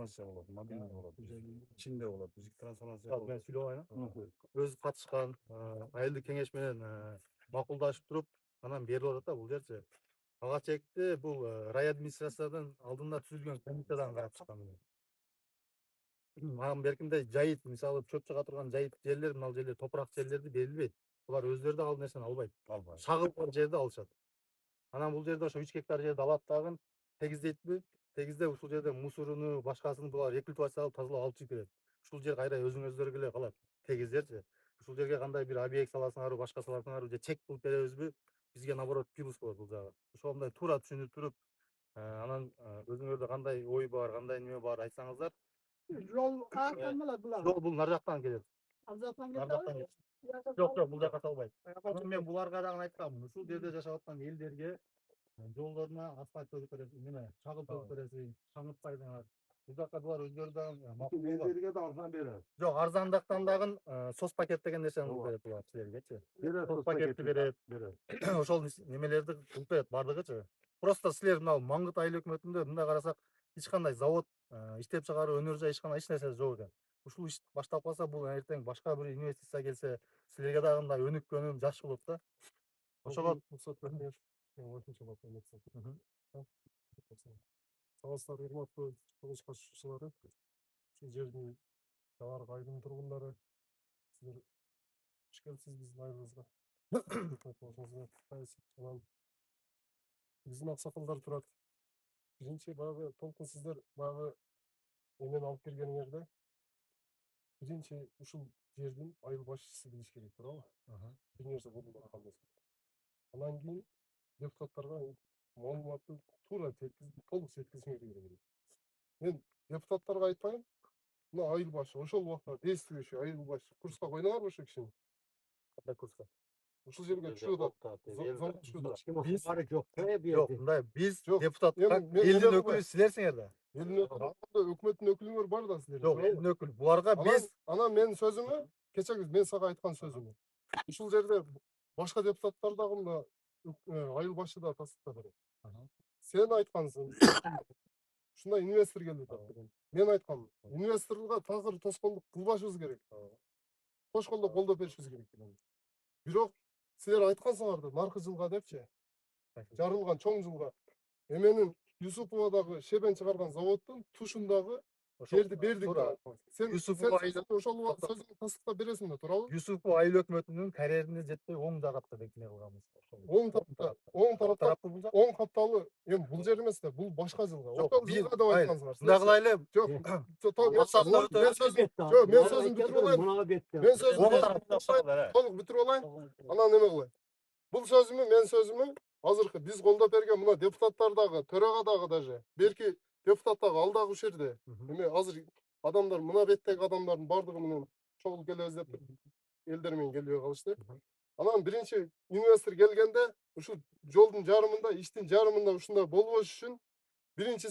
трансформация болот, мобильный болот. İçinde болот. Бизик трансформация Мен болот. сүйлөп айна. Өз катышкан айылдык кеңеш менен макулдашып туруп, анан берип атат да бул жерчи. Ага чекти бул рай администрациядан алдында түзүлгөн комиссиядан карап чыккан. Анан беркинде жайыт, мисалы чөп чыга турган жайыт жерлер, мына жерлер топурак жерлерди берилбейт. Булар өздөрү да ал нерсени албайт. Шагыл жерди алышат. Анан бул жерде ошо 3 гектар жерди алат дагы тегиздейтпи? Тегизде ушул жерде мусоруну, башкасын булар рекультивация алып тазалап алып чыгып берет. Ушул жер кайра өзүңөздөргө эле калат. Тегиз жерчи. Ушул жерге кандай бир объект саласыңарбы, башка саласыңарбы, же чек кылып беребизби? Бизге наоборот плюс болот бул жагы. Ошондой туура түшүнүп туруп, анан өзүңөрдө кандай ой бар, кандай неме бар айтсаңыздар. Жол каяктан келет булар? Жол бул нар жактан келет. Ал жактан Нар жактан кетеби? келет. Жок, бул жака салбайт. Мен буларга дагы айткам, ушул жерде жашап аткан элдерге жолдоруна асфальт төгүп бересиң, неме, шагыл төгүп бересиң, шаңытпайсыңар. Бул жака булар өздөрү дагы макул болгон. Элдерге да арзан берет. Жок, арзандыктан дагы сос пакет деген нерсени берет булар силергечи. Сос пакетти берет. Ошол немелерди кылып берет бардыгычы. Просто силер мына Маңгыт айыл өкмөтүндө мындай карасак, эч кандай завод, иштеп чыгаруу, өнөр жай эч нерсе жок экен. Ушул иш башталып калса, бул эртең башка бир инвестиция келсе, силерге дагы мындай өнүккөнү жакшы болот да. Ошого Салыстар урматтуу кылыш катышуучулары, ушул жердин баарга айылдын тургундары, силер куш келипсиз биздин айылыбызга. Анан биздин аксакалдар турат. Биринчи баягы толкун сиздер баягы эмени алып келгениңерде, биринчи ушул жердин айыл башчысы билиш керек, туурабы? Бир нерсе болуп аткан болсо. Анан кийин депутаттарга маалыматты туура толук жеткизиңер керек. Мен депутаттарга айтпайм, мына айыл башы ошол убакта действующий айыл башы курска койдуңарбы ошо кишини? кандай курска? Ушул жерге түшүп Биз жок, Жок, мындай биз Жок, депутаттар элдин өкүлү силерсиңер да. элдин өкмөттүн өкүлүңөр бар да силердин. Жок, элдин өкүлү. Буларга биз анан менин сөзүмө, кечеги мен сага айткан сөзүмө. Ушул жерде башка депутаттар дагы мына айыл башы да тастыктап берет. Сен айткансың. Ушундай инвестор келип атат деген. Мен айткам, инвесторго такыр тоскоолдук кылбашыбыз керек. Кош колдо колдоп беришибиз керек деген. Бирок силер айткансыңарды наркы жылга депчи, жарылган чоң жылга эменин Юсуповадагы шебен чыгарган заводдун тушундагы жерди бердик да. Сен ошол сөзүңдү тастыктап бересиң да, туурабы? Юсупов айыл өкмөтүнүн карьерине жетпей оң жагатта деп не кылганбыз. Оң капталы эми бул жер эмес да, бул башка жылга. Жок, Биз деп айткансыңар. Мындай кылайлы. Жок, мен сөзүмдү бүтүрүп алайын. Мен сөзүмдү толук бүтүрүп алайын. Анан эме кылайын. Бул сөзүмү, мен сөзүмү азыркы биз колдоп берген мына депутаттар дагы, төрага дагы даже, берки депутат дагы ал дагы ушул жерде. Эме азыр адамдар мына беттеги адамдардын бардыгы менен чогулуп келебиз деп элдер менен келбей калышты. Анан биринчи инвестор келгенде ушул жолдун жарымында, иштин жарымында ушундай болбош үчүн биринчи